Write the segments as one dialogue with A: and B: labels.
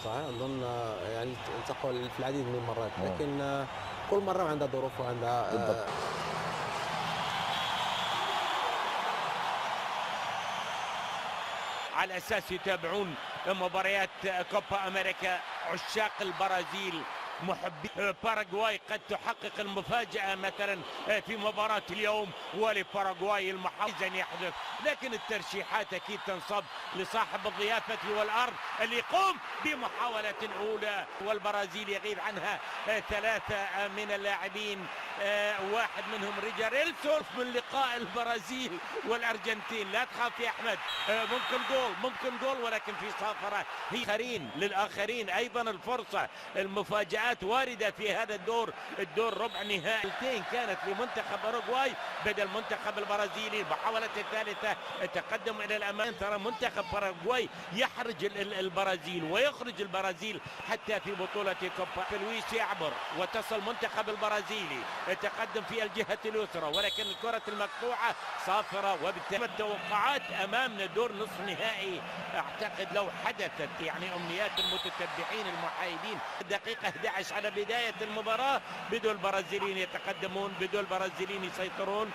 A: صحيح، أظن يعني التقوا في العديد من المرات، لكن كل مرة عندها ظروف وعندها
B: بالضبط.
C: على أساس يتابعون مباريات كوبا أمريكا عشاق البرازيل محبي باراغواي قد تحقق المفاجأة مثلا في مباراة اليوم، ولباراغواي المحظوظ أن يحدث، لكن الترشيحات أكيد تنصب لصاحب الضيافة والأرض اللي يقوم بمحاولة أولى، والبرازيل يغيب عنها ثلاثة من اللاعبين، واحد منهم ريجاريلسون من لقاء البرازيل والأرجنتين. لا تخاف يا أحمد، ممكن جول ولكن في صافرة هي آخرين للآخرين أيضا الفرصة. المفاجآت واردة في هذا الدور ربع نهائي كانت لمنتخب أوروغواي بدل المنتخب البرازيلي. المحاولة الثالثة التقدم إلى الأمام، ترى منتخب باراغواي يحرج البرازيل ويخرج البرازيل حتى في بطولة كوبا. لويس يعبر وتصل منتخب البرازيلي التقدم في الجهة اليسرى، ولكن الكرة المقطوعة صافرة، وبالتالي التوقعات أمامنا دور نصف نهائي. أعتقد لو حدثت يعني أمنيات المتتبعين المحايدين الدقيقة 11 على بداية المباراة بدون البرازيليين يتقدمون، بدون البرازيليين يسيطرون.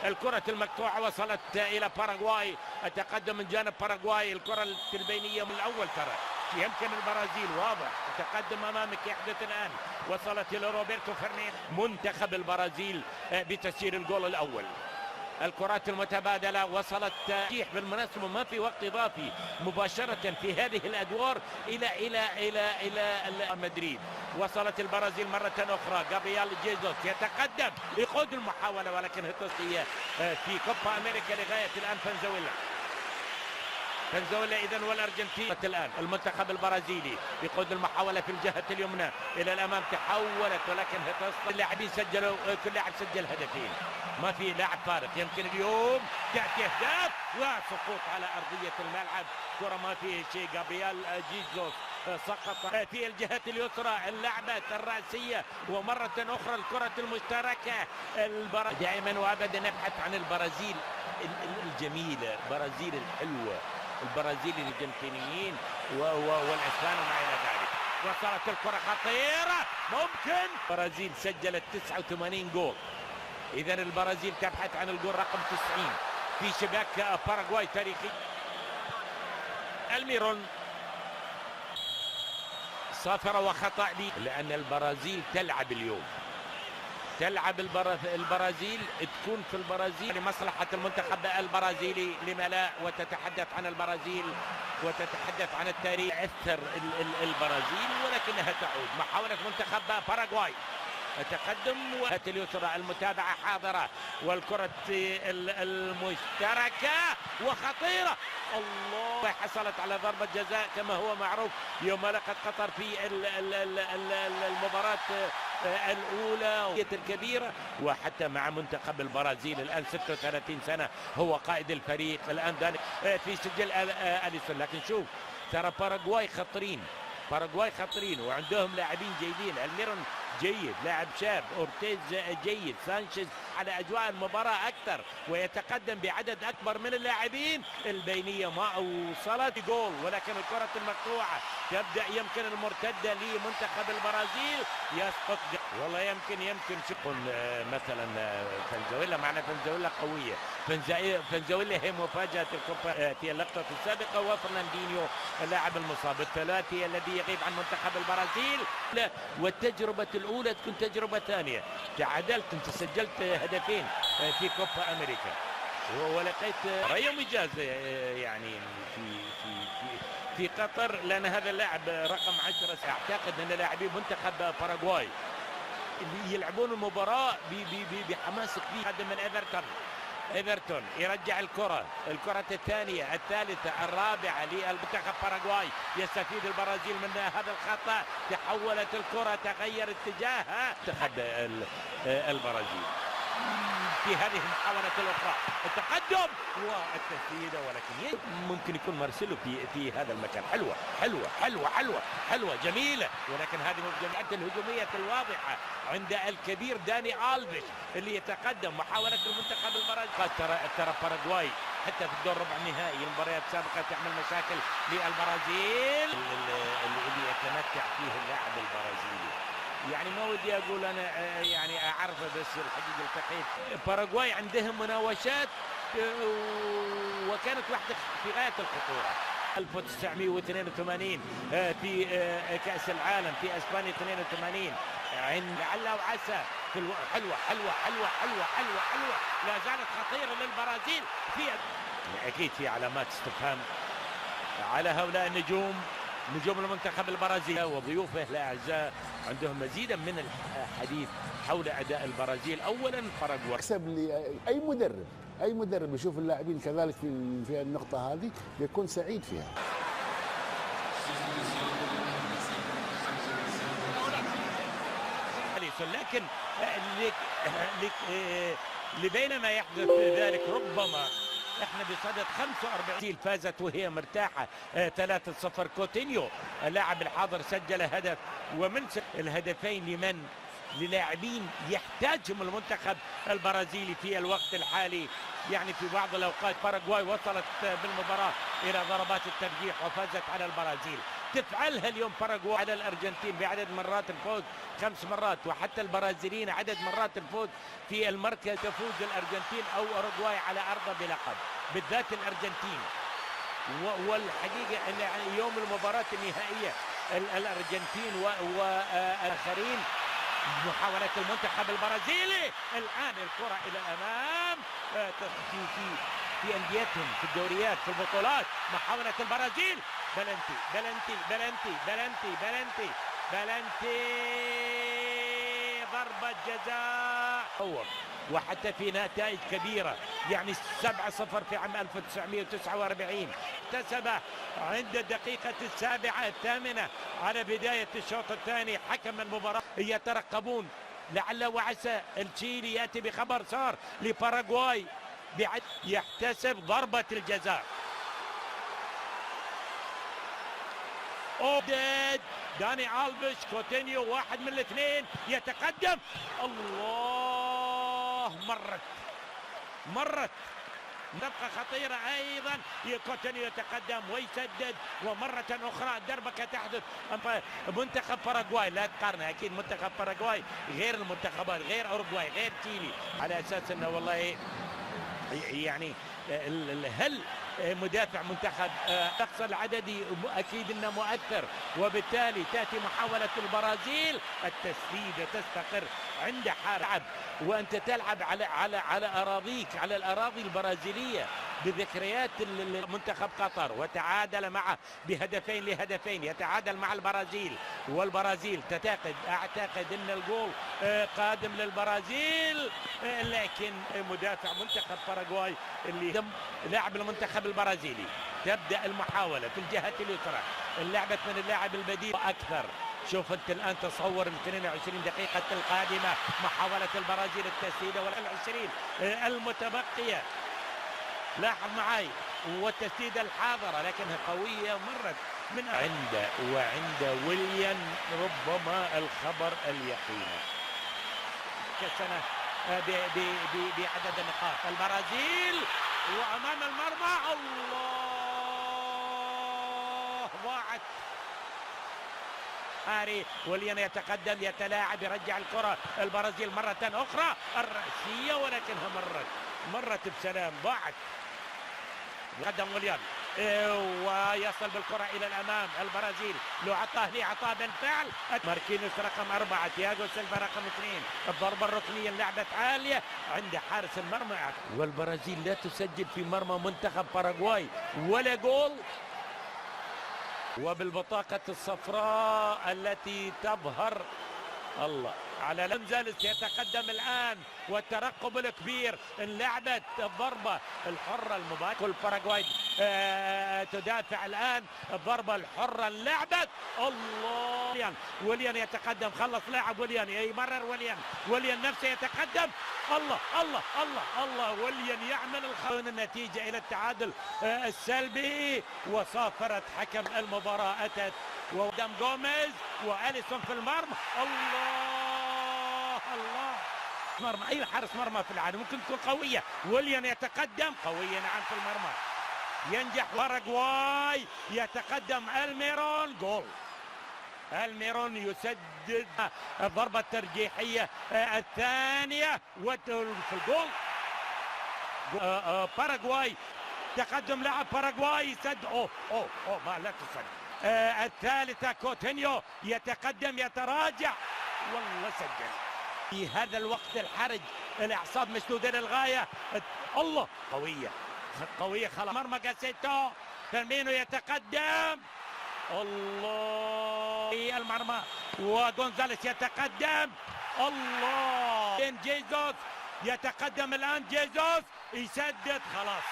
C: الكرة المقطوعة وصلت إلى باراغواي، التقدم من جانب باراغواي، الكرة البينية من الأول ترى يمكن البرازيل واضح تقدم امامك يحدث الان، وصلت الى روبرتو فيرنانديز. منتخب البرازيل بتسجيل الجول الاول. الكرات المتبادله وصلت تيح بالمناسبه ما في وقت اضافي مباشره في هذه الادوار الى مدريد. وصلت البرازيل مره اخرى، جابرييل جيزوس يتقدم يقود المحاوله ولكن هي في كوبا امريكا لغايه الان فنزويلا اذا والارجنتين. الان المنتخب البرازيلي يقود المحاوله في الجهه اليمنى الى الامام، تحولت ولكن اللاعبين سجلوا، كل لاعب سجل هدفين، ما في لاعب فارق. يمكن اليوم تاتي اهداف وسقوط على ارضيه الملعب، كره ما فيه شيء. جابرييل جيزوس سقط في الجهة اليسرى، اللعبة الرأسية ومرة أخرى الكرة المشتركة. دائما وأبدا نبحث عن البرازيل الجميلة، البرازيل الحلوة، البرازيل الارجنتينيين والاسبان وما الى ذلك. وصلت الكره خطيره، ممكن البرازيل سجلت 89 جول، اذا البرازيل تبحث عن الجول رقم 90 في شباك باراغواي تاريخي. الميرون صافره وخطا لان البرازيل تلعب اليوم، تلعب البرازيل، تكون في البرازيل لمصلحة المنتخب البرازيلي، لما لا، وتتحدث عن البرازيل وتتحدث عن التاريخ. أثر البرازيل ولكنها تعود. محاولة منتخب باراغواي التقدم اليسرى، المتابعة حاضرة، والكرة المشتركة وخطيرة، الله، حصلت على ضربة جزاء كما هو معروف يوم لقت قطر في المباراة الأولى الكبيرة. وحتى مع منتخب البرازيل الآن 36 سنة هو قائد الفريق الآن ذلك في سجل أليسون. لكن شوف ترى باراغواي خطرين وعندهم لاعبين جيدين. الميرون جيد، لاعب شاب، اورتيز جيد، سانشيز على اجواء المباراه اكثر ويتقدم بعدد اكبر من اللاعبين. البينيه ما وصلت جول، ولكن الكره المقطوعه تبدا، يمكن المرتده لمنتخب البرازيل يسقط. والله يمكن شق مثلا فنزويلا، معنا فنزويلا قويه، فنزويلا هي مفاجاه الكوبا في اللقطه السابقه، وفرناندينيو اللاعب المصاب الثلاثي الذي يغيب عن منتخب البرازيل. والتجربه الاولى تكون تجربه ثانيه، تعادلت، انت سجلت هدفين في كوبا امريكا ولقيت يوم اجازه يعني في قطر، لان هذا اللاعب رقم 10. اعتقد ان لاعبي منتخب باراغواي اللي يلعبون المباراه بحماس كبير. قدم من ايفرتون يرجع الكرة الثانية، الثالثة، الرابعة للمنتخب باراغواي. يستفيد البرازيل من هذا الخطأ، تحولت الكرة، تغير اتجاهها منتخب البرازيل. في هذه المحاولة الأخرى التقدم والتسديدة، ولكن ممكن يكون مارسيلو في هذا المكان. حلوة حلوة حلوة حلوة حلوة جميلة، ولكن هذه من الجمعيات الهجومية الواضحة عند الكبير داني ألفيش اللي يتقدم. محاولة المنتخب البرازيلي، ترى باراغواي حتى في الدور ربع النهائي المباريات السابقة تعمل مشاكل للبرازيل اللي يتمتع فيه اللاعب البرازيلي. يعني ما ودي اقول انا يعني اعرفه، بس الحقيقه التقيت باراغواي عندهم مناوشات وكانت واحده في غايه الخطوره. 1982 في كاس العالم في اسبانيا 82 لعل وعسى في حلوه حلوه حلوه حلوه حلوه حلوه، لا زالت خطيره للبرازيل. اكيد في علامات استفهام على هؤلاء النجوم، نجوم المنتخب البرازيلي وضيوفه الاعزاء. عندهم مزيدا من الحديث حول اداء البرازيل. اولا باراغواي
B: يكسب لي اي مدرب يشوف اللاعبين كذلك في النقطه هذه بيكون سعيد فيها.
C: لكن لبينما يحدث ذلك ربما احنا بصدد 45 فازت وهي مرتاحه 3-0. كوتينيو اللاعب الحاضر سجل هدف، ومن الهدفين للاعبين يحتاجهم المنتخب البرازيلي في الوقت الحالي. يعني في بعض الاوقات باراغواي وصلت بالمباراه الى ضربات الترجيح وفازت على البرازيل. تفعلها اليوم باراغواي على الارجنتين بعدد مرات الفوز 5 مرات، وحتى البرازيليين عدد مرات الفوز في المركز. تفوز الارجنتين او اوروغواي على ارضها بلقب، بالذات الارجنتين. والحقيقه ان يعني يوم المباراه النهائيه الارجنتين واخرين. محاولة المنتخب البرازيلي الآن الكرة إلى الأمام في أنديتهم في الدوريات في البطولات. محاولة البرازيل، بلنتي بلنتي بلنتي بلنتي بلنتي بلنتي، ضربة جزاء. وحتى في نتائج كبيرة، يعني 7-0 في عام 1949 اكتسب عند الدقيقة 7 على بداية الشوط الثاني. حكم المباراة يترقبون لعل وعسى التشيلي يأتي بخبر صار لباراغواي يحتسب ضربة الجزاء. أوبديد داني ألفيش، كوتينيو واحد من الاثنين يتقدم. الله، مرت نبقى خطيرة أيضا. كوتينيو يتقدم ويسدد، ومرة أخرى دربكة تحدث. منتخب باراغواي لا تقارنه، أكيد منتخب باراغواي غير المنتخبات، غير أوروغواي، غير تشيلي، على أساس أنه والله يعني هل مدافع منتخب النقص العددي اكيد انه مؤثر، وبالتالي تاتي محاوله البرازيل التسديده تستقر عند حارب، وانت تلعب على اراضيك، على الاراضي البرازيليه بذكريات منتخب قطر، وتعادل معه بهدفين لهدفين، يتعادل مع البرازيل، والبرازيل اعتقد ان الجول قادم للبرازيل، لكن مدافع منتخب باراغواي اللي لاعب المنتخب البرازيلي. تبدا المحاوله في الجهه اليسرى، اللعبه من اللاعب البديل اكثر. شوف انت الان تصور ال 22 دقيقه القادمه، محاوله البرازيل التسديده وال20 المتبقيه. لاحظ معي، والتسديده الحاضره لكنها قويه مرت من وعند ويليان ربما الخبر اليقيني كسنه بعدد النقاط. البرازيل وامام المرمى، الله، ضاعت. هاري ويليان يتقدم، يتلاعب، يرجع الكره البرازيل مره اخرى الراسيه، ولكنها مرت بسلام، ضاعت. قدم ويليان ويصل بالكرة إلى الأمام. البرازيل لو عطاه لي عطاه بالفعل. ماركينيوس رقم 4، تياغو سيلفا رقم 2. الضربة الركنية لعبت عالية عند حارس المرمى، والبرازيل لا تسجل في مرمى منتخب باراغواي ولا جول. وبالبطاقة الصفراء التي تظهر الله على لمزلس يتقدم الآن والترقب الكبير. انلعبت الضربة الحرة المباشرة. الباراغواي تدافع الآن. الضربة الحرة انلعبت. الله ويليان يتقدم. خلص لاعب ويليان يمرر ويليان نفسه يتقدم. الله الله الله الله ويليان يعمل النتيجة إلى التعادل السلبي. وصافرت حكم المباراة أتت وقدام جوميز وأليسون في المرمى. الله الله مرمى. أي حارس مرمى في العالم ممكن تكون قوية. ويليان يتقدم قوية نعم في المرمى. ينجح باراغواي يتقدم الميرون. جول. الميرون يسدد الضربة الترجيحية الثانية في الجول. باراغواي تقدم لاعب باراغواي يسد. اوه ما لا تصد. الثالثة كوتينيو يتقدم يتراجع والله سجل. في هذا الوقت الحرج الاعصاب مشدودة للغاية. الله قوية خلاص. مرمى جاسيتو. فيرمينو يتقدم. الله المرمى وغونزاليس يتقدم. الله جيزوس يتقدم الآن. جيزوس يسدد خلاص.